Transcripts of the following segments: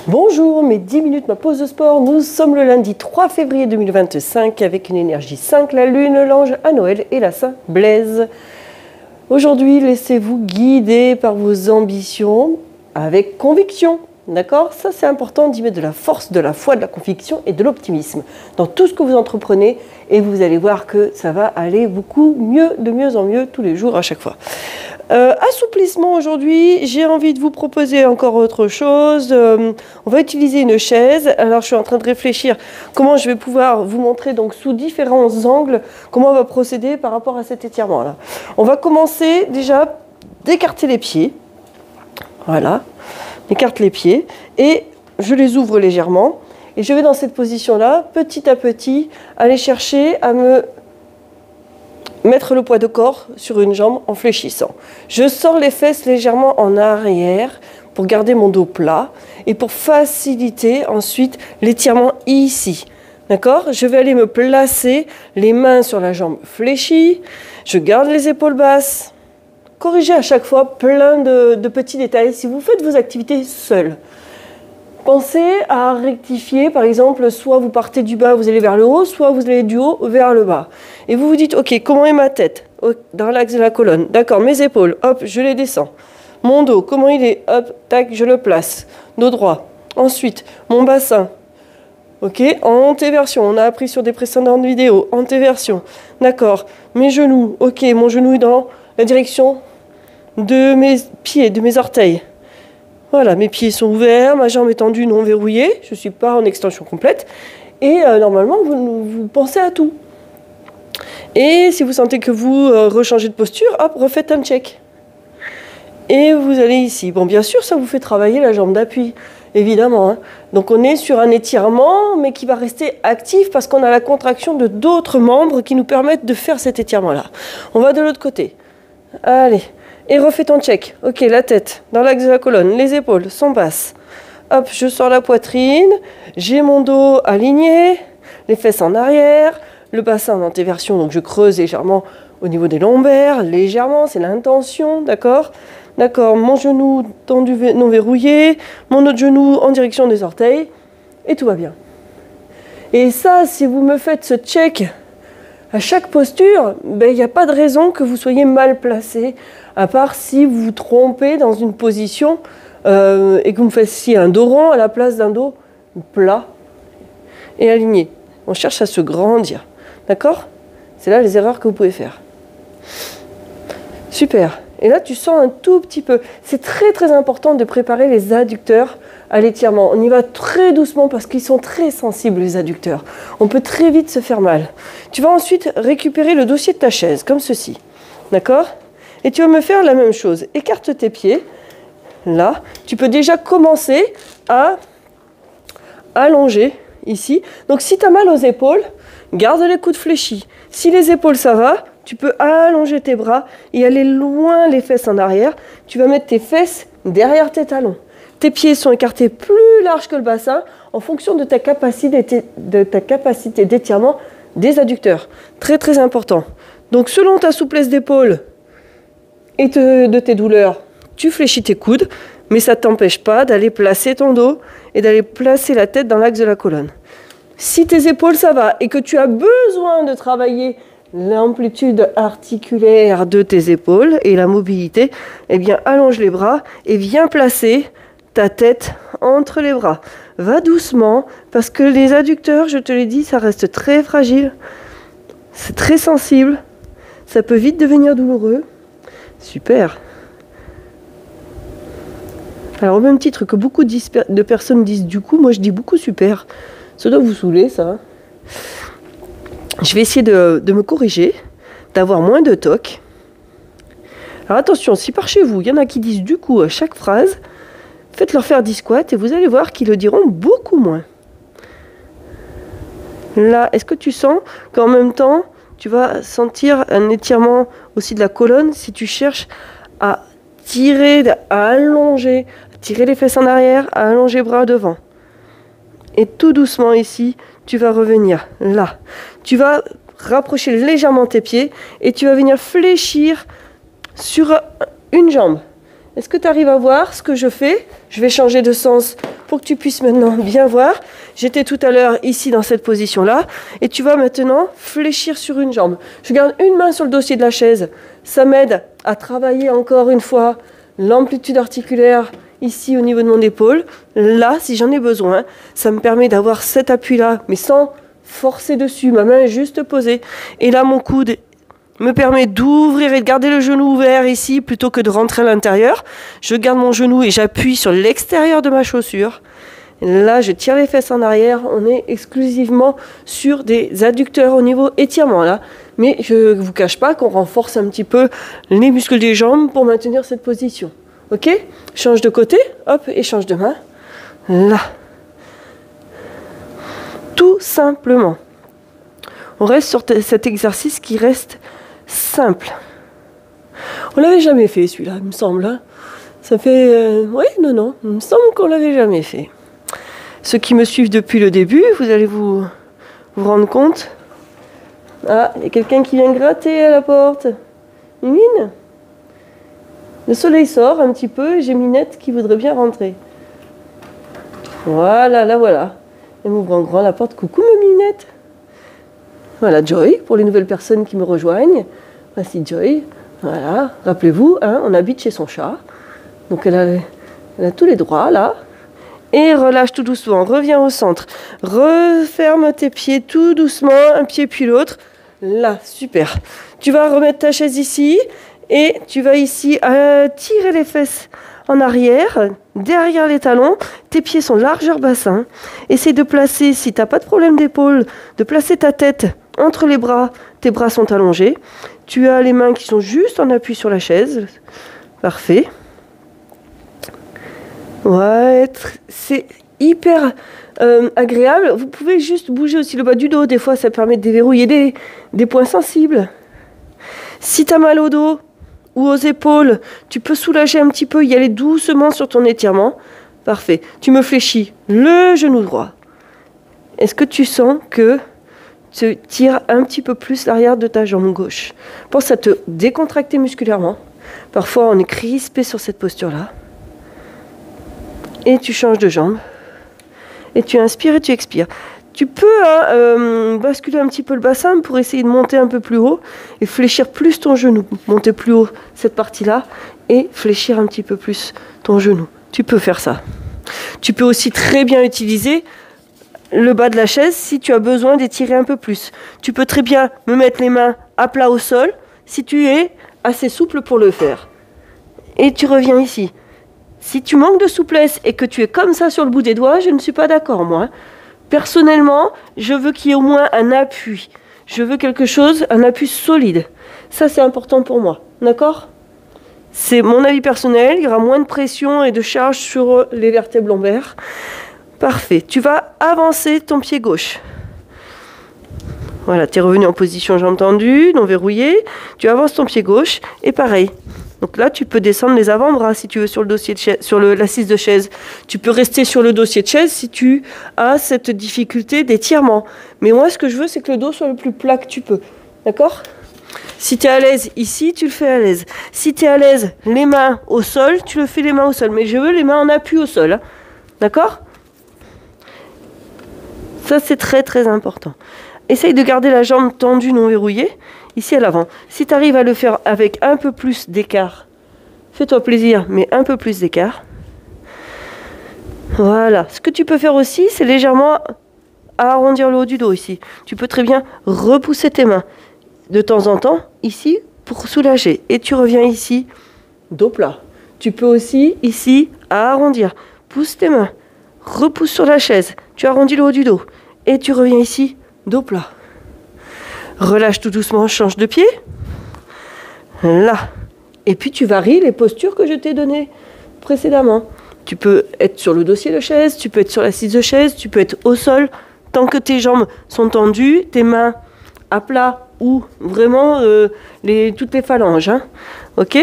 Bonjour, mes 10 minutes, ma pause de sport. Nous sommes le lundi 3 février 2025 avec une énergie 5, la lune, l'ange à Noël et la Saint Blaise. Aujourd'hui, laissez-vous guider par vos ambitions avec conviction. D'accord? Ça, c'est important d'y mettre de la force, de la foi, de la conviction et de l'optimisme dans tout ce que vous entreprenez et vous allez voir que ça va aller beaucoup mieux, de mieux en mieux tous les jours à chaque fois. Assouplissement aujourd'hui, j'ai envie de vous proposer encore autre chose. On va utiliser une chaise. Alors je suis en train de réfléchir comment je vais pouvoir vous montrer donc sous différents angles comment on va procéder par rapport à cet étirement là. On va commencer déjà d'écarter les pieds. Voilà, j'écarte les pieds et je les ouvre légèrement et je vais dans cette position là petit à petit aller chercher à me mettre le poids de corps sur une jambe en fléchissant. Je sors les fesses légèrement en arrière pour garder mon dos plat et pour faciliter ensuite l'étirement ici. D'accord? Je vais aller me placer les mains sur la jambe fléchie. Je garde les épaules basses. Corrigez à chaque fois plein de petits détails si vous faites vos activités seuls. Pensez à rectifier, par exemple, soit vous partez du bas, vous allez vers le haut, soit vous allez du haut vers le bas. Et vous vous dites, ok, comment est ma tête? Dans l'axe de la colonne. D'accord, mes épaules, hop, je les descends. Mon dos, comment il est? Hop, tac, je le place. Dos droit. Ensuite, mon bassin. Ok, antéversion. On a appris sur des précédentes vidéos. Antéversion. D'accord. Mes genoux. Ok, mon genou est dans la direction de mes pieds, de mes orteils. Voilà, mes pieds sont ouverts, ma jambe est tendue, non verrouillée, je ne suis pas en extension complète. Et normalement, vous pensez à tout. Et si vous sentez que vous rechangez de posture, hop, refaites un check. Et vous allez ici. Bon, bien sûr, ça vous fait travailler la jambe d'appui, évidemment. Hein. Donc on est sur un étirement, mais qui va rester actif parce qu'on a la contraction de d'autres membres qui nous permettent de faire cet étirement-là. On va de l'autre côté. Allez. Et refais ton check. Ok, la tête dans l'axe de la colonne, les épaules sont basses. Hop, je sors la poitrine, j'ai mon dos aligné, les fesses en arrière, le bassin en antéversion, donc je creuse légèrement au niveau des lombaires, légèrement, c'est l'intention, d'accord? D'accord, mon genou tendu non verrouillé, mon autre genou en direction des orteils, et tout va bien. Et ça, si vous me faites ce check à chaque posture, il n'y a pas de raison que vous soyez mal placé, à part si vous vous trompez dans une position et que vous me fassiez un dos rond à la place d'un dos plat et aligné. On cherche à se grandir. D'accord? C'est là les erreurs que vous pouvez faire. Super. Et là, tu sens un tout petit peu. C'est très très important de préparer les adducteurs à l'étirement. On y va très doucement parce qu'ils sont très sensibles, les adducteurs. On peut très vite se faire mal. Tu vas ensuite récupérer le dossier de ta chaise, comme ceci. D'accord? Et tu vas me faire la même chose. Écarte tes pieds. Là, tu peux déjà commencer à allonger ici. Donc si tu as mal aux épaules, garde les coudes fléchis. Si les épaules ça va, tu peux allonger tes bras et aller loin les fesses en arrière. Tu vas mettre tes fesses derrière tes talons. Tes pieds sont écartés plus large que le bassin en fonction de ta capacité d'étirement des adducteurs. Très très important. Donc selon ta souplesse d'épaule et de tes douleurs, tu fléchis tes coudes, mais ça ne t'empêche pas d'aller placer ton dos et d'aller placer la tête dans l'axe de la colonne. Si tes épaules ça va et que tu as besoin de travailler l'amplitude articulaire de tes épaules et la mobilité, eh bien allonge les bras et viens placer ta tête entre les bras. Va doucement parce que les adducteurs, je te l'ai dit, ça reste très fragile, c'est très sensible, ça peut vite devenir douloureux. Super. Alors au même titre que beaucoup de personnes disent du coup, moi je dis beaucoup super. Ça doit vous saouler ça. Je vais essayer de me corriger, d'avoir moins de toc. Alors attention, si par chez vous, il y en a qui disent du coup à chaque phrase, faites-leur faire 10 squats et vous allez voir qu'ils le diront beaucoup moins. Là, est-ce que tu sens qu'en même temps, tu vas sentir un étirement aussi de la colonne si tu cherches à tirer, à allonger, à tirer les fesses en arrière, à allonger les bras devant. Et tout doucement ici, tu vas revenir là. Tu vas rapprocher légèrement tes pieds et tu vas venir fléchir sur une jambe. Est-ce que tu arrives à voir ce que je fais? Je vais changer de sens pour que tu puisses maintenant bien voir. J'étais tout à l'heure ici dans cette position-là. Et tu vas maintenant fléchir sur une jambe. Je garde une main sur le dossier de la chaise. Ça m'aide à travailler encore une fois l'amplitude articulaire ici au niveau de mon épaule. Là, si j'en ai besoin, ça me permet d'avoir cet appui-là, mais sans forcer dessus. Ma main est juste posée. Et là, mon coude me permet d'ouvrir et de garder le genou ouvert ici plutôt que de rentrer à l'intérieur. Je garde mon genou et j'appuie sur l'extérieur de ma chaussure. Et là, je tire les fesses en arrière. On est exclusivement sur des adducteurs au niveau étirement là. Mais je ne vous cache pas qu'on renforce un petit peu les muscles des jambes pour maintenir cette position. Ok? Change de côté, hop, et change de main. Là. Tout simplement. On reste sur cet exercice qui reste simple. On l'avait jamais fait celui-là, il me semble. Hein. Ça fait... oui, non, il me semble qu'on l'avait jamais fait. Ceux qui me suivent depuis le début, vous allez vous rendre compte. Ah, il y a quelqu'un qui vient gratter à la porte. Mimine? Le soleil sort un petit peu et j'ai Minette qui voudrait bien rentrer. Voilà, la voilà. Elle m'ouvre en grand la porte. Coucou, ma Minette. Voilà, Joy, pour les nouvelles personnes qui me rejoignent. Voici Joy. Voilà, rappelez-vous, hein, on habite chez son chat. Donc elle a tous les droits, là. Et relâche tout doucement, reviens au centre. Referme tes pieds tout doucement, un pied puis l'autre. Là, super. Tu vas remettre ta chaise ici. Et tu vas ici tirer les fesses en arrière, derrière les talons. Tes pieds sont largeur bassin. Essaye de placer, si tu n'as pas de problème d'épaule, de placer ta tête entre les bras. Tes bras sont allongés. Tu as les mains qui sont juste en appui sur la chaise. Parfait. Ouais, c'est hyper agréable. Vous pouvez juste bouger aussi le bas du dos. Des fois, ça permet de déverrouiller des points sensibles. Si tu as mal au dos ou aux épaules, tu peux soulager un petit peu, y aller doucement sur ton étirement. Parfait. Tu me fléchis le genou droit. Est-ce que tu sens que tu tires un petit peu plus l'arrière de ta jambe gauche? Pense à te décontracter musculairement. Parfois, on est crispé sur cette posture-là. Et tu changes de jambe. Et tu inspires et tu expires. Tu peux basculer un petit peu le bassin pour essayer de monter un peu plus haut et fléchir plus ton genou. Monter plus haut cette partie-là et fléchir un petit peu plus ton genou. Tu peux faire ça. Tu peux aussi très bien utiliser le bas de la chaise si tu as besoin d'étirer un peu plus. Tu peux très bien me mettre les mains à plat au sol si tu es assez souple pour le faire. Et tu reviens ici. Si tu manques de souplesse et que tu es comme ça sur le bout des doigts, je ne suis pas d'accord, moi. Personnellement, je veux qu'il y ait au moins un appui. Je veux quelque chose, un appui solide. Ça, c'est important pour moi. D'accord? C'est mon avis personnel. Il y aura moins de pression et de charge sur les vertèbres lombaires. Parfait. Tu vas avancer ton pied gauche. Voilà, tu es revenu en position jambes tendues, non verrouillées. Tu avances ton pied gauche et pareil. Donc là, tu peux descendre les avant-bras si tu veux sur le dossier de chaise, sur l'assise de chaise. Tu peux rester sur le dossier de chaise si tu as cette difficulté d'étirement. Mais moi, ce que je veux, c'est que le dos soit le plus plat que tu peux. D'accord? Si tu es à l'aise ici, tu le fais à l'aise. Si tu es à l'aise les mains au sol, tu le fais les mains au sol. Mais je veux les mains en appui au sol. Hein. D'accord? Ça, c'est très, très important. Essaye de garder la jambe tendue, non verrouillée. Ici à l'avant. Si tu arrives à le faire avec un peu plus d'écart, fais-toi plaisir, mais un peu plus d'écart. Voilà. Ce que tu peux faire aussi, c'est légèrement arrondir le haut du dos ici. Tu peux très bien repousser tes mains de temps en temps, ici, pour soulager. Et tu reviens ici, dos plat. Tu peux aussi, ici, arrondir. Pousse tes mains. Repousse sur la chaise. Tu arrondis le haut du dos. Et tu reviens ici, dos plat. Relâche tout doucement, change de pied. Là. Et puis tu varies les postures que je t'ai données précédemment. Tu peux être sur le dossier de chaise, tu peux être sur l'assise de chaise, tu peux être au sol. Tant que tes jambes sont tendues, tes mains à plat ou vraiment toutes les phalanges. Hein. Ok?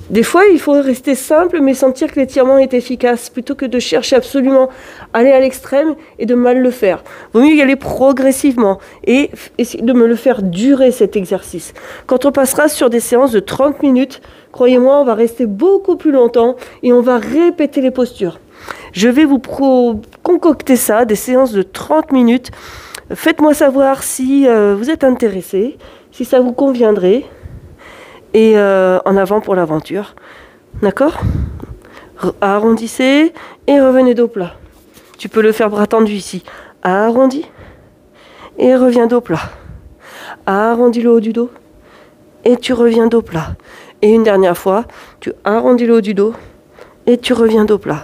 Des fois, il faut rester simple, mais sentir que l'étirement est efficace, plutôt que de chercher absolument aller à l'extrême et de mal le faire. Vaut mieux y aller progressivement et essayer de me le faire durer, cet exercice. Quand on passera sur des séances de 30 minutes, croyez-moi, on va rester beaucoup plus longtemps et on va répéter les postures. Je vais vous concocter ça, des séances de 30 minutes. Faites-moi savoir si vous êtes intéressé, si ça vous conviendrait. Et en avant pour l'aventure. D'accord? Arrondissez et revenez dos plat. Tu peux le faire bras tendu ici. Arrondi et reviens dos plat. Arrondis le haut du dos et tu reviens dos plat. Et une dernière fois, tu arrondis le haut du dos et tu reviens dos plat.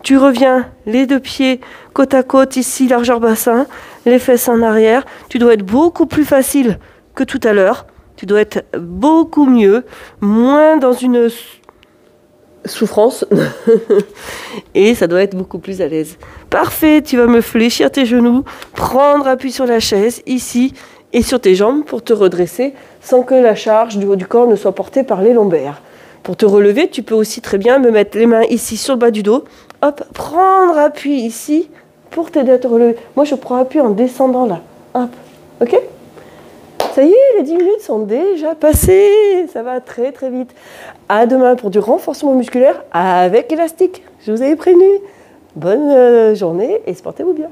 Tu reviens les deux pieds côte à côte ici, largeur bassin, les fesses en arrière. Tu dois être beaucoup plus facile que tout à l'heure. Tu dois être beaucoup mieux, moins dans une souffrance. Et ça doit être beaucoup plus à l'aise. Parfait, tu vas me fléchir tes genoux, prendre appui sur la chaise, ici, et sur tes jambes pour te redresser sans que la charge du haut du corps ne soit portée par les lombaires. Pour te relever, tu peux aussi très bien me mettre les mains ici sur le bas du dos. Hop, prendre appui ici pour t'aider à te relever. Moi, je prends appui en descendant là. Hop, ok ? Ça y est, les 10 minutes sont déjà passées. Ça va très très vite. À demain pour du renforcement musculaire avec élastique. Je vous avais prévenu. Bonne journée et portez-vous bien.